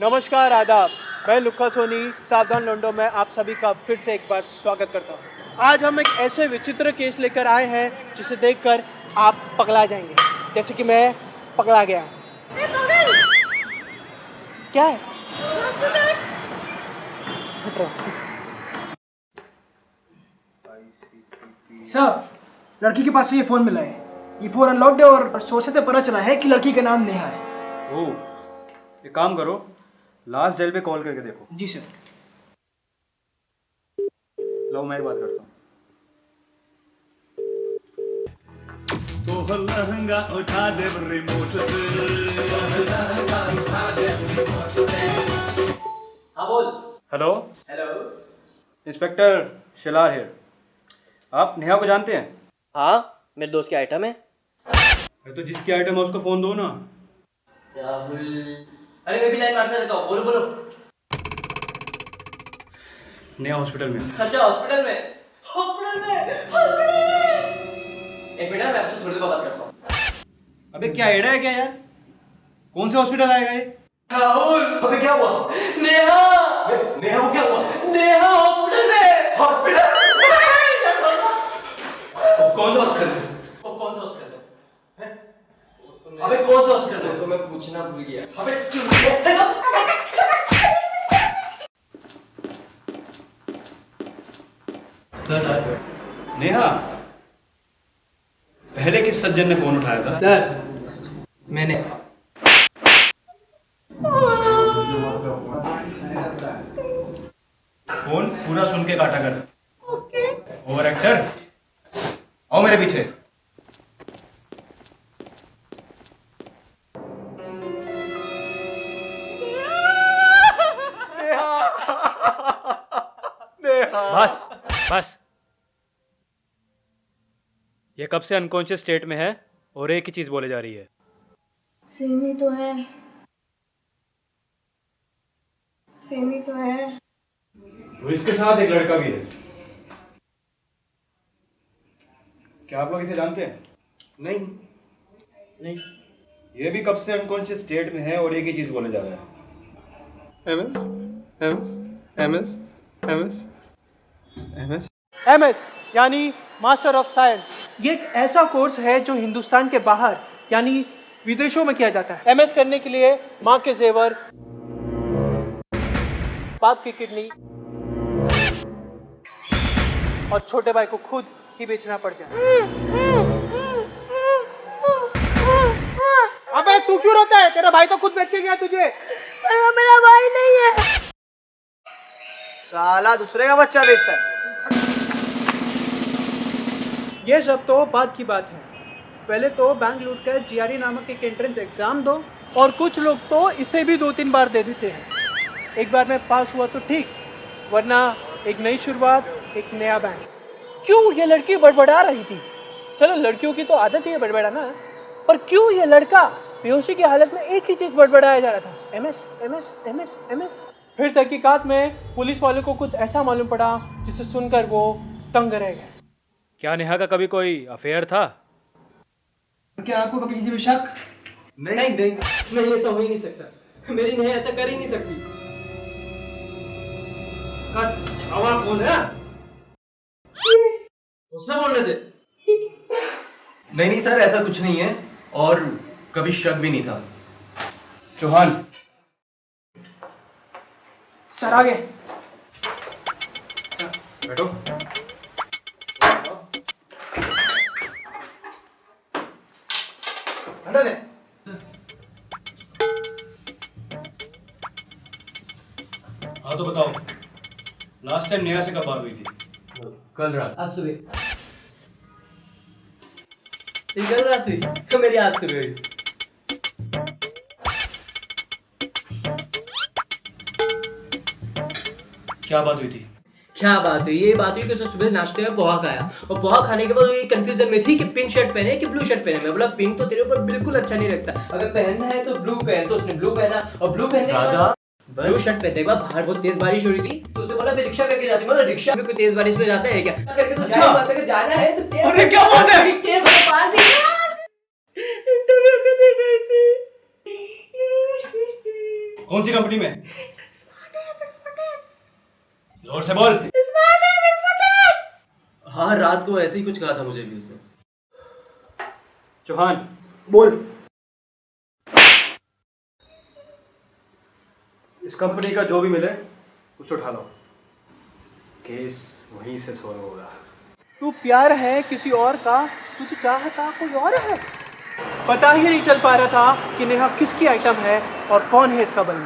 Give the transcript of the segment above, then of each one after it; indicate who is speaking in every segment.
Speaker 1: नमस्कार, आदाब। मैं लुक्का सोनी सावधान लोंडो में आप सभी का फिर से एक बार स्वागत करता हूँ। आज हम एक ऐसे विचित्र केस लेकर आए हैं जिसे देखकर आप पगला जाएंगे, जैसे कि मैं पगला गया। क्या है?
Speaker 2: सर, लड़की के पास से ये फोन मिला है। ये फोन अनलॉक्ड है और सोर्स से पता चला है कि लड़की का नाम नेहा है।
Speaker 3: ओह, एक काम करो, लास्ट जेल पे कॉल करके देखो।
Speaker 2: जी सर।
Speaker 3: लो मैं बात करता हूँ।
Speaker 4: तो लहंगा उठा दे रिमोट से।
Speaker 5: हाँ बोल।
Speaker 3: Hello
Speaker 5: hello.
Speaker 3: Inspector Shilar here. आप नेहा को जानते हैं?
Speaker 5: हाँ, मेरे दोस्त की आइटम है।
Speaker 3: तो जिसकी आइटम है उसको फोन दो ना।
Speaker 5: राहुल। अरे मैं भी लाइन मारता रहता हूँ, बोलो बोलो।
Speaker 3: नेहा हॉस्पिटल में।
Speaker 5: अच्छा, हॉस्पिटल में। एक मिनट, मैं आपसे थोड़ी देर बात करता हूँ।
Speaker 3: अबे क्या एड़ा है क्या यार? कौन से हॉस्पिटल आएगा ये?
Speaker 5: राहुल, अबे क्या हुआ? नेहा। नेहा को क्या हुआ? नेहा हॉस्पिटल में। हॉस्पिटल? कौन सा हॉस्पिटल है? कौन सा हॉस्पिटल है? अबे कौन सा हॉस्पिटल है? तो मैं पूछना भूल गया। अबे चुप।
Speaker 3: सर, नेहा पहले किस सज्जन ने फोन उठाया था?
Speaker 5: सर, मैंने।
Speaker 3: फोन पूरा सुन के काटा कर। ओवर एक्टर, आओ मेरे पीछे। बस बस, ये कब से अनकॉन्शियस स्टेट में है और एक ही चीज बोले जा रही है।
Speaker 6: सेम ही तो है। सेम ही तो है।
Speaker 3: और इसके साथ एक लड़का भी है। क्या आप लोग इसे जानते हैं? नहीं
Speaker 5: नहीं।
Speaker 3: ये भी कब से अनकॉन्शियस स्टेट में है और एक ही चीज बोले जा रहा है।
Speaker 1: MS MS MS MS MS MS यानी मास्टर ऑफ साइंस। ये एक ऐसा कोर्स है जो हिंदुस्तान के बाहर यानी विदेशों में किया जाता है। एमएस करने के लिए माँ के जेवर, बाप की किडनी और छोटे भाई को खुद ही बेचना पड़ जाए। अबे तू क्यों रोता है? तेरा भाई तो खुद बेच के गया तुझे।
Speaker 6: पर वो मेरा भाई नहीं है।
Speaker 1: साला दूसरे का बच्चा बेचता है। ये सब तो बात की बात है। पहले तो बैंक लूट कर जीआरई नामक एक एंट्रेंस एग्जाम दो, और कुछ लोग तो इसे भी 2-3 बार दे देते हैं। एक बार में पास हुआ तो ठीक, वरना एक नई शुरुआत, एक नया बैंक। क्यों ये लड़की बड़बड़ा रही थी? चलो लड़कियों की तो आदत ही है बड़बड़ाना, पर क्यों ये लड़का बेहोशी की हालत में एक ही चीज बड़बड़ाया जा रहा था? MS MS MS MS. फिर तहकीकात में पुलिस वालों को कुछ ऐसा मालूम पड़ा जिसे सुनकर वो तंग रह गए।
Speaker 3: क्या नेहा का कभी कोई अफेयर था?
Speaker 2: क्या आपको कभी किसी पे शक?
Speaker 5: नहीं, ऐसा हो ही नहीं सकता। मेरी नेहा ऐसा कर ही नहीं सकती।
Speaker 3: छावा कौन है?
Speaker 5: उससे बोल रहे थे। नहीं सर, ऐसा कुछ नहीं है और कभी शक भी नहीं था।
Speaker 3: चौहान,
Speaker 2: सर आगे।
Speaker 3: बैठो।
Speaker 2: हटा दे।
Speaker 3: हाँ तो बताओ, लास्ट टाइम नेहा से कब बात हुई थी?
Speaker 5: कल रात। आज सुबह। कल रात हुई तो मेरी आज सुबह हुई।
Speaker 3: क्या बात हुई थी?
Speaker 5: क्या बात हुई? ये बात हुई कि उसने सुबह नाश्ते में पोहा खाया और पोहा खाने के बाद वो ये कंफ्यूजन में थी कि पिंक शर्ट पहने कि ब्लू शर्ट पहने। मैं बोला पिंक तो तेरे ऊपर बिल्कुल अच्छा नहीं लगता, अगर पहनना है तो ब्लू पहन। तो उसने ब्लू पहना और ब्लू पहनने के बाद ब्लू शर्ट पहनने के बाद बाहर बहुत तेज बारिश हो रही थी, तो उसने बोला मैं रिक्शा करके जाती हूँ। मतलब रिक्शा में कोई तेज बारिश में जाता है क्या? करके तो
Speaker 3: अच्छा।
Speaker 5: अगर जाना है तो
Speaker 3: अरे क्या बात है?
Speaker 5: पार भी इंटरव्यू के लिए गई थी।
Speaker 3: कौन सी कंपनी में? जोर से बोल।
Speaker 5: हाँ, रात को ऐसे ही कुछ कहा था मुझे भी उसने।
Speaker 3: चौहान,
Speaker 2: बोल।
Speaker 3: इस कंपनी का जो भी मिले उसे उठा लो, केस वहीं से सॉल्व होगा।
Speaker 1: तू प्यार है किसी और का, तुझे चाहता कोई और है। पता ही नहीं चल पा रहा था कि नेहा किसकी आइटम है और कौन है इसका बल।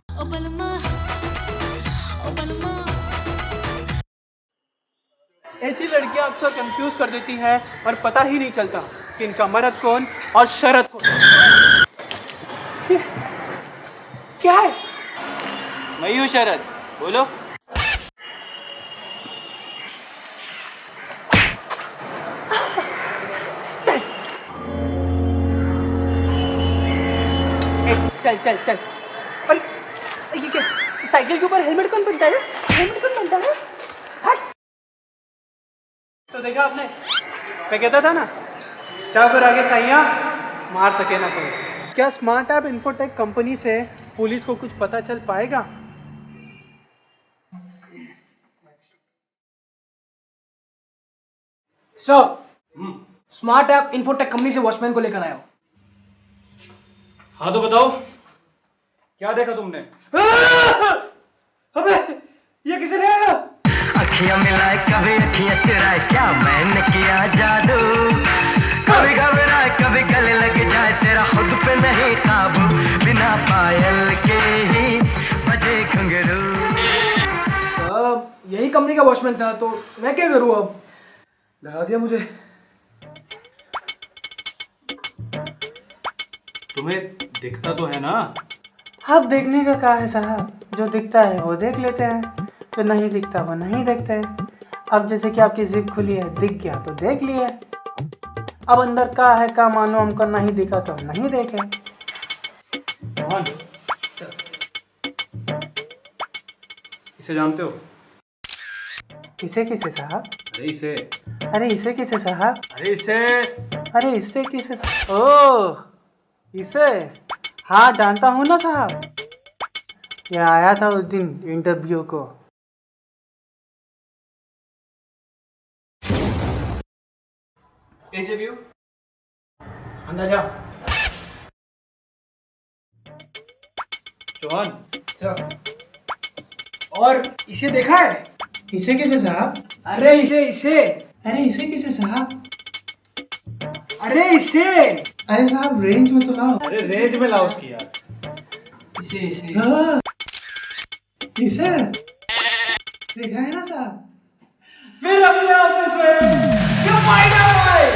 Speaker 1: ऐसी लड़कियां अक्सर कंफ्यूज कर देती हैं और पता ही नहीं चलता कि इनका मर्द कौन और शरद कौन। ये क्या है?
Speaker 5: मैं ही हूँ शरद, बोलो।
Speaker 1: चल चल चल। अरे ये क्या, साइकिल के ऊपर हेलमेट कौन पहनता है? हेलमेट कौन पहनता है? हट। तो देखा आपने, मैं कहता था ना, चाकर आगे साइयां मार सके ना कोई। क्या स्मार्ट ऐप इन्फोटेक कंपनी से पुलिस को कुछ पता चल पाएगा?
Speaker 2: Sir, smart app infotech company से वॉचमैन को लेकर आया हूँ।
Speaker 3: हाँ तो बताओ, क्या देखा तुमने?
Speaker 2: अबे, ये किसे ले आया?
Speaker 7: अखियां मिलाए कभी अखियां चुराए, क्या मैंने किया जादू? कभी घबराए कभी गले लग जाए, तेरा खुद पे नहीं काबू, बिना पायल के ही बजे घुंघरू।
Speaker 2: सर, यही कंपनी का वॉचमैन था तो मैं क्या करूँ अब? लगा दिया मुझे।
Speaker 3: तुम्हें दिखता तो है ना?
Speaker 1: अब देखने का क्या है साहब, जो दिखता है वो देख लेते हैं, जो नहीं दिखता वो नहीं देखते हैं। अब जैसे कि आपकी जिप खुली है, दिख गया तो देख लिया। अब अंदर का है का मानो हमको नहीं दिखा तो नहीं देखे।
Speaker 3: चौहान, इसे जानते हो?
Speaker 1: किसे किसे साहब?
Speaker 3: अरे इसे।
Speaker 1: अरे इसे किसे साहब?
Speaker 3: अरे इसे।
Speaker 1: अरे इससे किसे? ओह इसे, हाँ जानता हूँ ना साहब, ये आया था उस दिन इंटरव्यू को।
Speaker 2: इंटरव्यू अंदर जा।
Speaker 3: चौहान,
Speaker 2: सर, और इसे देखा है?
Speaker 1: इसे किसे साहब?
Speaker 2: अरे इसे
Speaker 1: अरे इसे किसे साहब?
Speaker 2: अरे इसे
Speaker 1: अरे साहब रेंज में तो लाओ।
Speaker 3: अरे रेंज में लाओ उसकी यार।
Speaker 2: इसे
Speaker 1: हाँ, इसे देखा है ना साहब?
Speaker 2: फिर अपने ऑफिस में क्यों पाएगा भाई?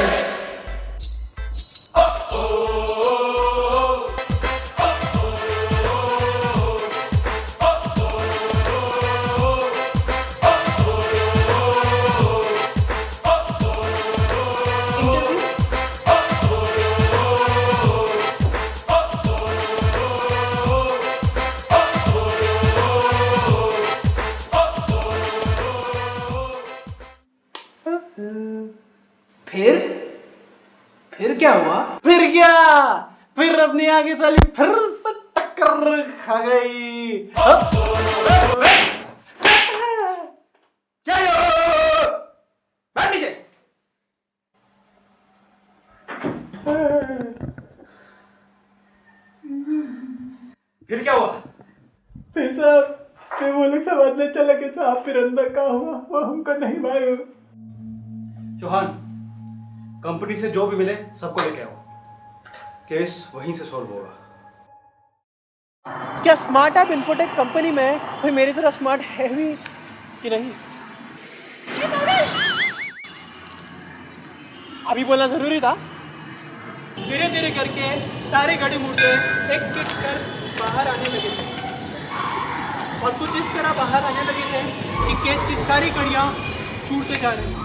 Speaker 2: फिर क्या हुआ?
Speaker 1: फिर क्या, फिर अपनी आगे चली, फिर से टक्कर खा गई।
Speaker 3: क्या ये? बैठ नीचे। फिर क्या हुआ?
Speaker 1: फिर साहब, फिर वो लोग सब अंदर चले गए साहब, फिर अंदर क्या हुआ वो हमको नहीं मालूम।
Speaker 3: चौहान, कंपनी से जो भी मिले सबको लेके आओ, केस वहीं से सॉल्व होगा।
Speaker 1: क्या स्मार्ट ऐप इन्फोटेक कंपनी में कोई मेरी तरह स्मार्ट है भी कि नहीं? अभी बोलना जरूरी था। धीरे धीरे करके सारे घड़ी मुर्दे एक एक कर बाहर आने लगे थे और कुछ इस तरह बाहर आने लगे थे कि केस की सारी कड़ियां छूटते जा रही।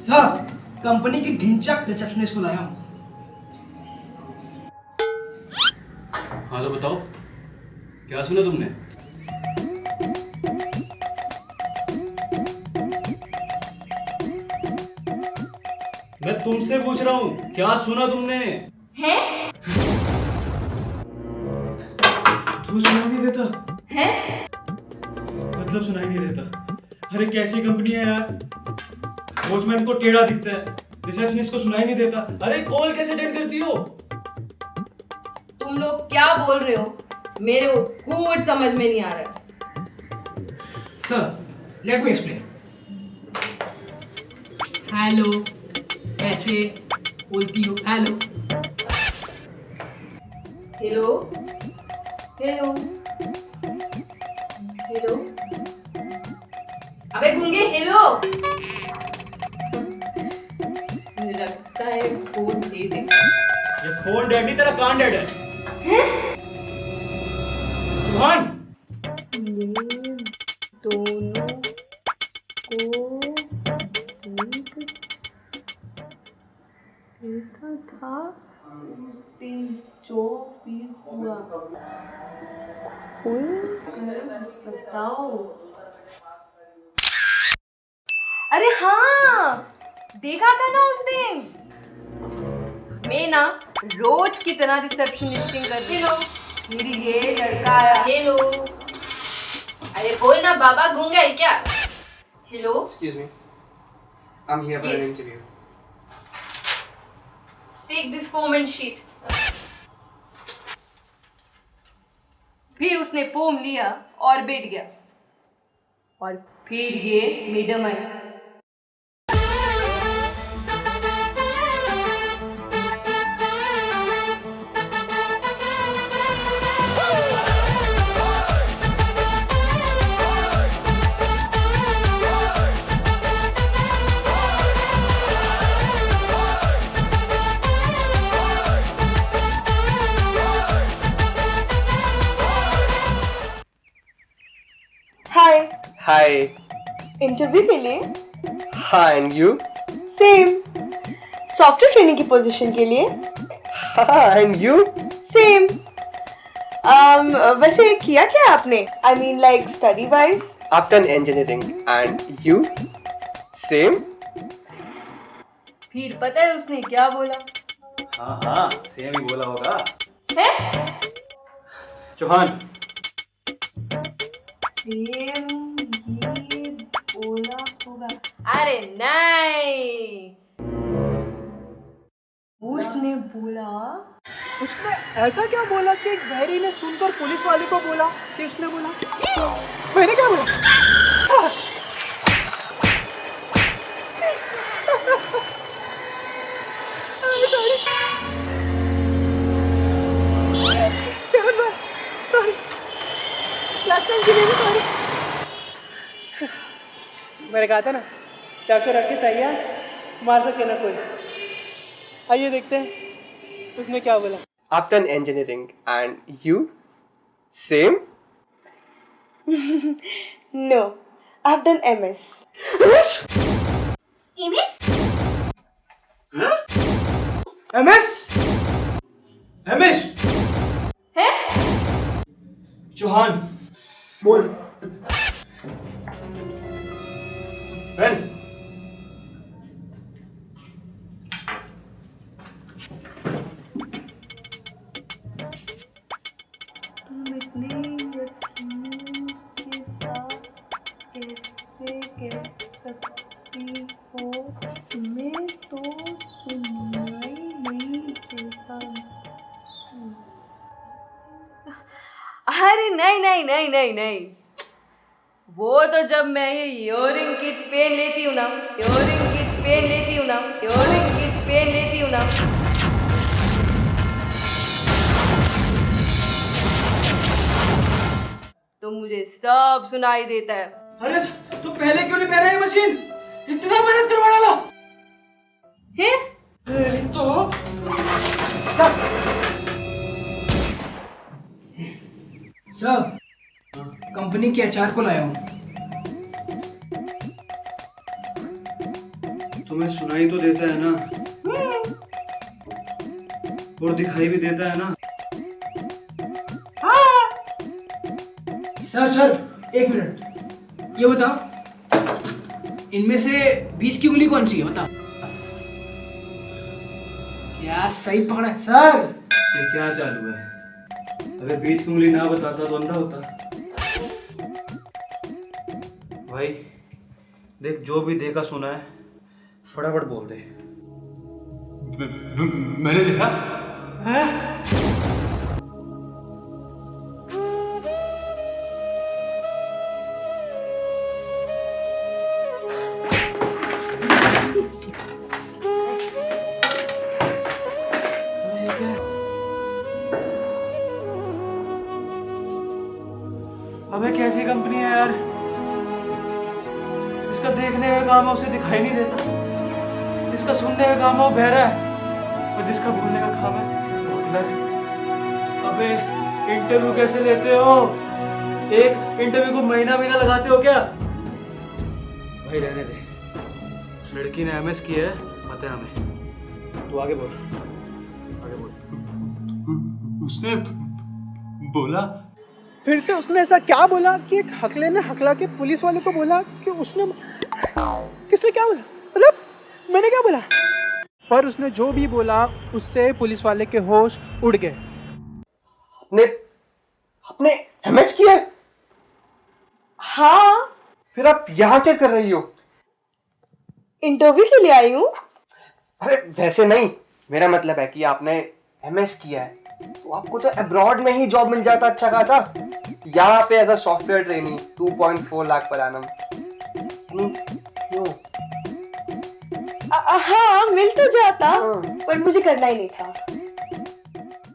Speaker 2: सर, कंपनी की ढिंचक रिसेप्शनिस्ट को लाया हूँ।
Speaker 3: हाँ तो बताओ, क्या सुना तुमने? मैं तुमसे पूछ रहा हूँ, क्या सुना तुमने?
Speaker 6: हैं?
Speaker 3: तू सुनाई नहीं देता?
Speaker 6: हैं?
Speaker 3: मतलब सुनाई नहीं देता? अरे कैसी कंपनी है यार, वॉचमैन को टेढ़ा दिखता है, रिसेप्शनिस्ट को सुनाई नहीं देता। अरे कॉल कैसे अटेंड करती हो?
Speaker 8: तुम लोग क्या बोल रहे हो? मेरे को कुछ समझ में नहीं आ रहा है।
Speaker 2: Sir let me explain. Hello, कैसे बोलती हो? हेलो
Speaker 8: हेलो हेलो हेलो, अबे गूंगे हेलो। मुझे लगता है फोन डेट है।
Speaker 3: ये फोन डेड नहीं, तेरा कान डेड है। चौहान,
Speaker 8: दोनों को देखा था उस दिन जो भी हुआ, खुल कर बताओ। अरे हाँ, देखा था ना उस दिन। मैं ना रोज की तरह रिसेप्शनिस्टिंग करती हूँ। मेरी ये लड़का आया। हेलो, अरे बोल ना बाबा, गूंगा है क्या? Hello,
Speaker 9: Excuse me. I'm here for an
Speaker 8: Yes.
Speaker 9: interview.
Speaker 8: Take this form and sheet. फिर उसने फॉर्म लिया और बैठ गया, और फिर ये मैडम आई।
Speaker 6: हाय,
Speaker 9: Hi.
Speaker 6: इंटरव्यू के लिए?
Speaker 9: Hi, and you?
Speaker 6: Same. Software training की पोजीशन के लिए?
Speaker 9: Hi, and you?
Speaker 6: सेम। वैसे किया क्या आपने? आई mean like study wise?
Speaker 9: I've done engineering. And you? Same?
Speaker 8: फिर पता है उसने क्या बोला?
Speaker 3: हाँ हाँ सेम ही बोला होगा।
Speaker 8: है?
Speaker 3: चौहान,
Speaker 8: सेम ये बोला होगा। अरे नहीं, उसने बोला।
Speaker 1: उसने ऐसा क्या बोला कि एक बहरी ने सुनकर पुलिस वाले को बोला कि उसने बोला? मैंने क्या बोला? सॉरी, लास्ट टाइम के लिए भी सॉरी। मैंने कहा था ना, चाकू रख के सही है, मार सके ना कोई। आइए देखते हैं उसने क्या बोला।
Speaker 9: I've done engineering. And you? Same?
Speaker 6: No, I have done MS.
Speaker 2: MS?
Speaker 3: MS?
Speaker 8: है?
Speaker 3: चौहान,
Speaker 2: बोल।
Speaker 3: पेन।
Speaker 8: तुम इतने यकीन के साथ कैसे कह सकती हो? मैं तो सुनाई नहीं देता। अरे नहीं नहीं नहीं नहीं नहीं, वो तो जब मैं ये इयरिंग किट पहन लेती हूँ ना, इयरिंग किट पहन लेती हूँ ना, इयरिंग किट पहन लेती हूँ ना, तो मुझे सब सुनाई देता है।
Speaker 2: अरे तो पहले क्यों नहीं पहना ये मशीन? इतना मेहनत करवा डाला।
Speaker 8: हैं?
Speaker 2: तो सर, कंपनी के एचआर को लाया हूँ।
Speaker 3: तुम्हें सुनाई तो देता है ना, और दिखाई भी देता है ना?
Speaker 2: सर एक मिनट, ये बता, इनमें से 20 की उंगली कौन सी है? बता। यार सही पकड़ा है सर।
Speaker 3: ये क्या चालू है? अगर बीच की उंगली ना बताता तो अंधा होता। भाई देख, जो भी देखा सुना है फटाफट बोल दे।
Speaker 4: मैंने देखा।
Speaker 3: हैं? अबे कैसी कंपनी है यार, इसका देखने का काम है उसे दिखाई नहीं देता, इसका सुनने का काम है वो बहरा है, और जिसका बोलने का काम है वो उधर है। अबे इंटरव्यू कैसे लेते हो? एक इंटरव्यू को महीना लगाते हो क्या? भाई रहने दे, उस लड़की ने एमएस की है पता है हमें। तू आगे बोल, आगे बोल।
Speaker 4: उसने बोला
Speaker 1: फिर से उसने ऐसा क्या बोला कि एक हकले ने हकला के पुलिस वालों को बोला कि उसने, किसने क्या बोला, मतलब मैंने क्या बोला? पर उसने जो भी बोला उससे पुलिस वाले के होश उड़ गए।
Speaker 9: आपने एमएस किया है?
Speaker 6: हाँ,
Speaker 9: फिर आप यहाँ क्या कर रही हो?
Speaker 6: इंटरव्यू के लिए आई हूँ।
Speaker 9: अरे वैसे नहीं, मेरा मतलब है कि आपने एमएस किया है तो आपको तो अब्रॉड में ही जॉब मिल जाता अच्छा खासा। यहाँ पे as a software trainee 2.4 lakh per annum. क्यों?
Speaker 6: हाँ मिल तो जाता, पर मुझे करना ही नहीं था।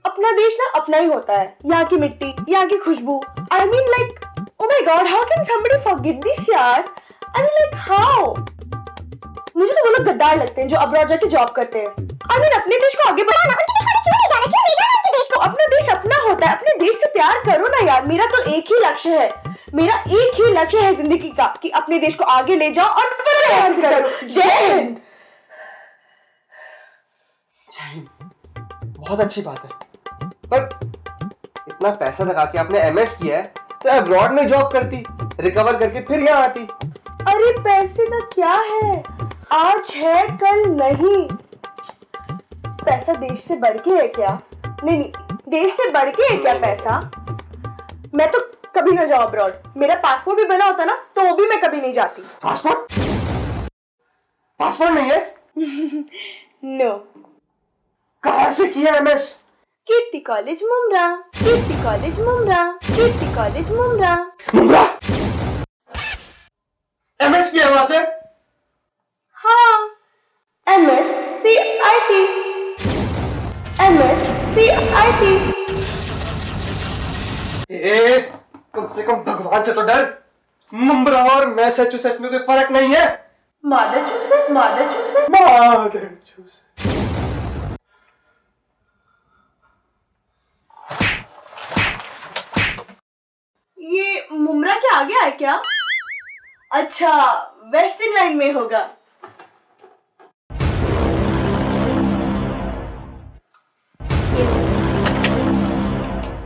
Speaker 6: अपना देश ना अपना ही होता है, यहाँ की मिट्टी, यहाँ की खुशबू। I mean like, oh my god, how can somebody forget this यार? I mean like how? मुझे तो वो लोग गद्दार लगते हैं जो अब्रॉड जाके जॉब करते हैं। आई मीन अपने देश को आगे बढ़ाना, अपना देश अपना होता है, अपने देश से प्यार करो ना यार। मेरा तो एक ही लक्ष्य है, मेरा एक ही लक्ष्य है जिंदगी का कि अपने देश को आगे ले जाओ और प्रयास करो। जय हिंद।
Speaker 9: बहुत अच्छी बात है, पर इतना पैसा लगा के आपने एमएस किया है तो अब्रॉड में जॉब करती, रिकवर करके फिर यहाँ आती।
Speaker 6: अरे पैसे का क्या है, आज है कल नहीं। पैसा देश से बढ़ के है क्या? नहीं, देश से बढ़ के है क्या पैसा? मैं तो कभी ना जाऊं अब्रॉड। मेरा पासपोर्ट भी बना होता ना तो वो भी मैं कभी नहीं जाती।
Speaker 9: पासपोर्ट नहीं है?
Speaker 6: नो।
Speaker 9: कहाँ से किया एमएस?
Speaker 6: कीर्ति कॉलेज मुमरा, कीर्ति कॉलेज मुमरा, कीर्ति कॉलेज मुमरा।
Speaker 9: मुमरा? एमएस किया वहां से?
Speaker 6: हाँ, MSCIT, MSCIT।
Speaker 9: कम से कम भगवान से तो डर। मुंब्रा और मैसाचुसेट्स में कोई फर्क नहीं है।
Speaker 6: मादरचुसेट। ये मुमरा के आगे है क्या? अच्छा, वेस्टर्न लाइन में होगा।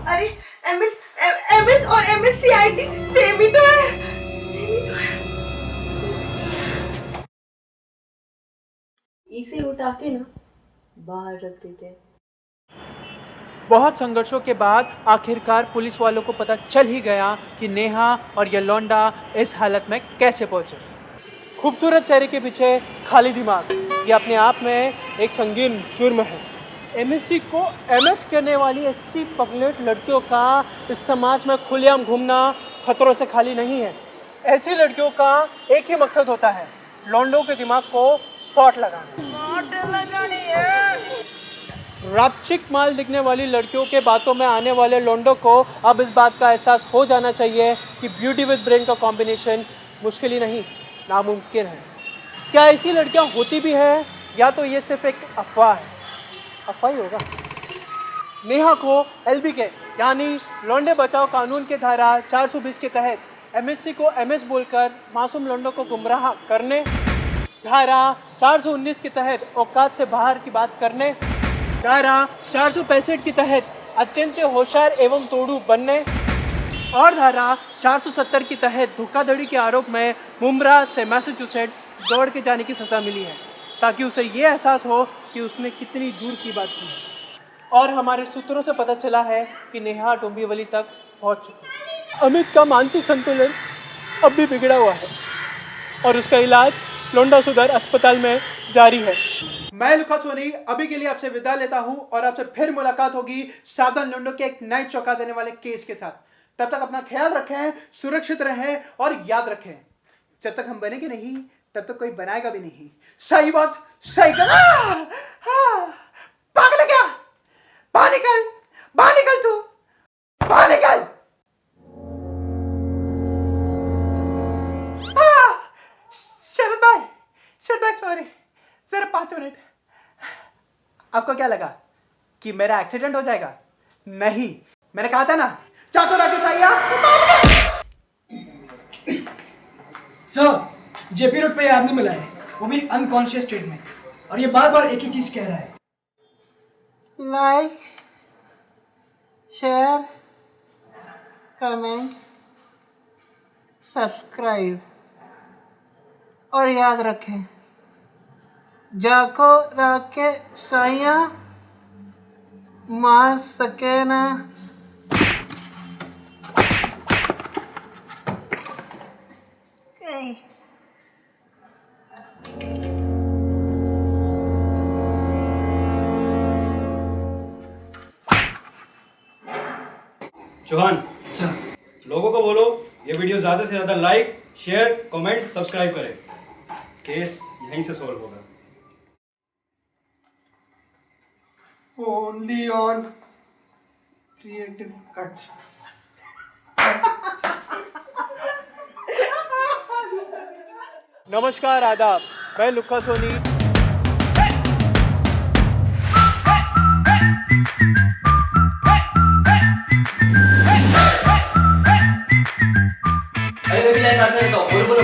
Speaker 6: अरे MS और MSCIT सेम ही तो है।
Speaker 8: इसे उठा के ना बाहर रख देते।
Speaker 1: बहुत संघर्षों के बाद आखिरकार पुलिस वालों को पता चल ही गया कि नेहा और ये लौंडा इस हालत में कैसे पहुंचे। खूबसूरत चेहरे के पीछे खाली दिमाग, ये अपने आप में एक संगीन जुर्म है। MSc को MS करने वाली ऐसी पगलेट लड़कियों का इस समाज में खुलेआम घूमना खतरों से खाली नहीं है। ऐसी लड़कियों का एक ही मकसद होता है, लौंडों के दिमाग को शॉट लगाना। रापचिक माल दिखने वाली लड़कियों के बातों में आने वाले लौंडों को अब इस बात का एहसास हो जाना चाहिए कि ब्यूटी विद ब्रेन का कॉम्बिनेशन मुश्किल ही नहीं, नामुमकिन है। क्या ऐसी लड़कियां होती भी हैं या तो ये सिर्फ एक अफवाह है? अफवाह ही होगा। नेहा को LBK यानी लौंडे बचाओ कानून के धारा 420 के तहत MSc को MS बोलकर मासूम लौंडों को गुमराह करने, धारा 419 के तहत औकात से बाहर की बात करने, धारा 465 के तहत अत्यंत होशियार एवं तोड़ू बनने और धारा 470 के तहत धोखाधड़ी के आरोप में मुंब्रा से मैसाचुसेट्स दौड़ के जाने की सजा मिली है। ताकि उसे ये एहसास हो कि उसने कितनी दूर की बात की। और हमारे सूत्रों से पता चला है कि नेहा डोंबिवली तक पहुंच चुकी है। अमित का मानसिक संतुलन अब भी बिगड़ा हुआ है और उसका इलाज लोंडा सुधर अस्पताल में जारी है। मैं लुका सोनी अभी के लिए आपसे विदा लेता हूं और आपसे फिर मुलाकात होगी सावधान लोंडो के एक नए चौंका देने वाले केस के साथ। तब तक अपना ख्याल रखें, सुरक्षित रहें और याद रखें, जब तक हम बनेंगे नहीं तब तक कोई बनाएगा भी नहीं। सही बात सही कर। पागल है क्या? बाहर निकल तू, बाहर निकल। शरद भाई सॉरी, जरा 5 मिनट। आपको क्या लगा कि मेरा एक्सीडेंट हो जाएगा? नहीं, मैंने कहा था ना, चाहते हो राकेश आइया।
Speaker 2: सर, जेपी रोड पे ये आदमी मिला है, वो भी अनकॉन्शियस स्टेट में, और ये बार बार एक ही चीज कह रहा है।
Speaker 10: लाइक, शेयर, कमेंट, सब्सक्राइब और याद रखें, जाको राके साइया मार सके ना।
Speaker 3: चौहान,
Speaker 2: सर,
Speaker 3: लोगों को बोलो ये वीडियो ज्यादा से ज्यादा लाइक, शेयर, कमेंट, सब्सक्राइब करें। केस यहीं से सॉल्व होगा।
Speaker 2: Only on creative cuts.
Speaker 1: नमस्कार, आदाब, मैं लुका सोनी।
Speaker 5: अरे मैं भी लाइक मारता रहता हूँ, बोलो।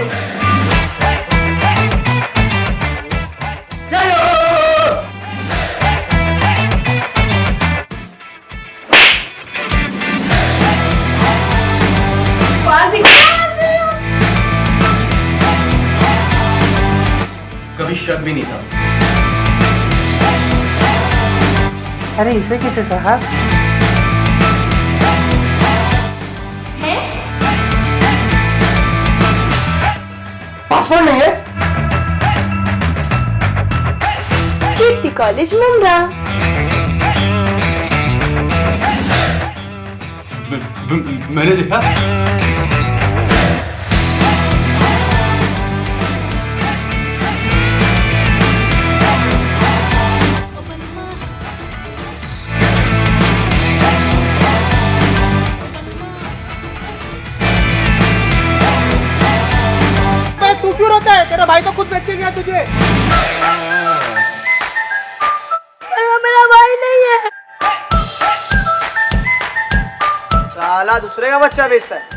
Speaker 9: कभी शक भी नहीं था।
Speaker 10: अरे इसे कैसे साहब?
Speaker 9: पासवर्ड नहीं है?
Speaker 6: कीर्ति कॉलेज मुंब्रा।
Speaker 4: मैंने देखा।
Speaker 1: तू क्यों रोता है? तेरा भाई तो खुद बेच के गया तुझे।
Speaker 6: पर वो मेरा भाई नहीं है।
Speaker 2: साला दूसरे का बच्चा बेचता है।